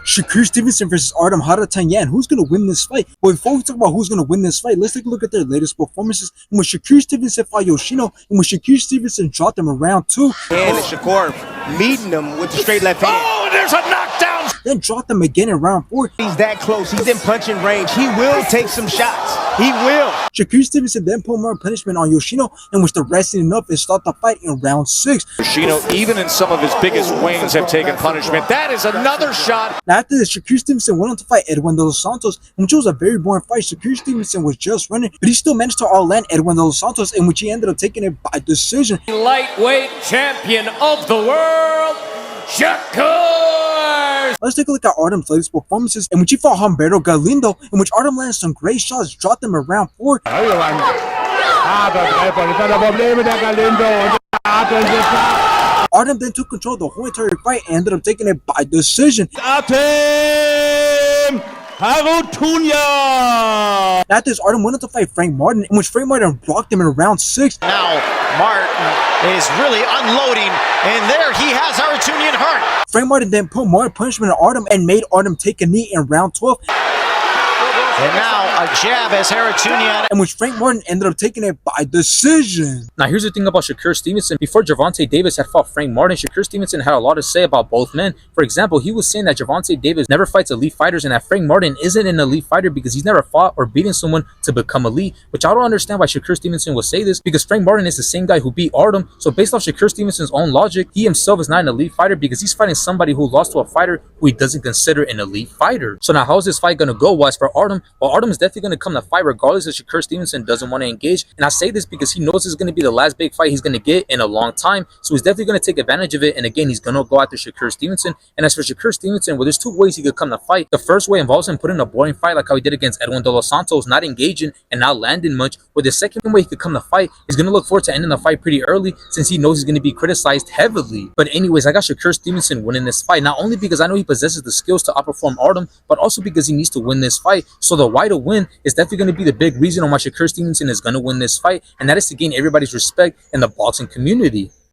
Shakur Stevenson versus Artem Harutyunyan. Who's going to win this fight? But before we talk about who's going to win this fight, let's take a look at their latest performances. And when Shakur Stevenson fought Yoshino, and when Shakur Stevenson dropped him in round 2. And Shakur meeting him with the straight left hand. Oh, there's a knockdown! Then dropped him again in round 4. He's that close. He's in punching range. He will take some shots. He will. Shakur Stevenson then put more punishment on Yoshino, in which the wrestling enough and start the fight in round 6. Yoshino, even in some of his biggest wins, have taken punishment. That is another shot. Now after this, Shakur Stevenson went on to fight Edwin de los Santos, in which was a very boring fight. Shakur Stevenson was just running, but he still managed to outland Edwin de los Santos, in which he ended up taking it by decision. Lightweight champion of the world, Shakur! Let's take a look at Artem's latest performances, in which he fought Humberto Galindo, in which Artem landed some great shots, dropped them in round 4. Artem then took control of the whole entire fight and ended up taking it by decision. Artem Harutyunyan! After this, Artem went on to fight Frank Martin, in which Frank Martin blocked him in round 6. Now Martin is really unloading, and there he has Harutyunyan hurt. Frank Martin then put more punishment on Artem and made Artem take a knee in round 12. And now a jab as Harutyunyan, in which Frank Martin ended up taking it by decision. Now, here's the thing about Shakur Stevenson. Before Gervonta Davis had fought Frank Martin, Shakur Stevenson had a lot to say about both men. For example, he was saying that Gervonta Davis never fights elite fighters and that Frank Martin isn't an elite fighter because he's never fought or beaten someone to become elite, which I don't understand why Shakur Stevenson would say this, because Frank Martin is the same guy who beat Artem. So based off Shakur Stevenson's own logic, he himself is not an elite fighter because he's fighting somebody who lost to a fighter who he doesn't consider an elite fighter. So now how's this fight going to go? Well, as for Artem, well, Artem is definitely going to come to fight regardless if Shakur Stevenson doesn't want to engage. And I say this because he knows this is going to be the last big fight he's going to get in a long time. So he's definitely going to take advantage of it. And again, he's going to go after Shakur Stevenson. And as for Shakur Stevenson, well, there's 2 ways he could come to fight. The first way involves him putting a boring fight like how he did against Edwin de los Santos, not engaging and not landing much. Where the second way he could come to fight is going to look forward to ending the fight pretty early since he knows he's going to be criticized heavily. But anyways, I got Shakur Stevenson winning this fight, not only because I know he possesses the skills to outperform Artem, but also because he needs to win this fight. So the why to win is definitely going to be the big reason on why Shakur Stevenson is going to win this fight, and that is to gain everybody's respect in the boxing community.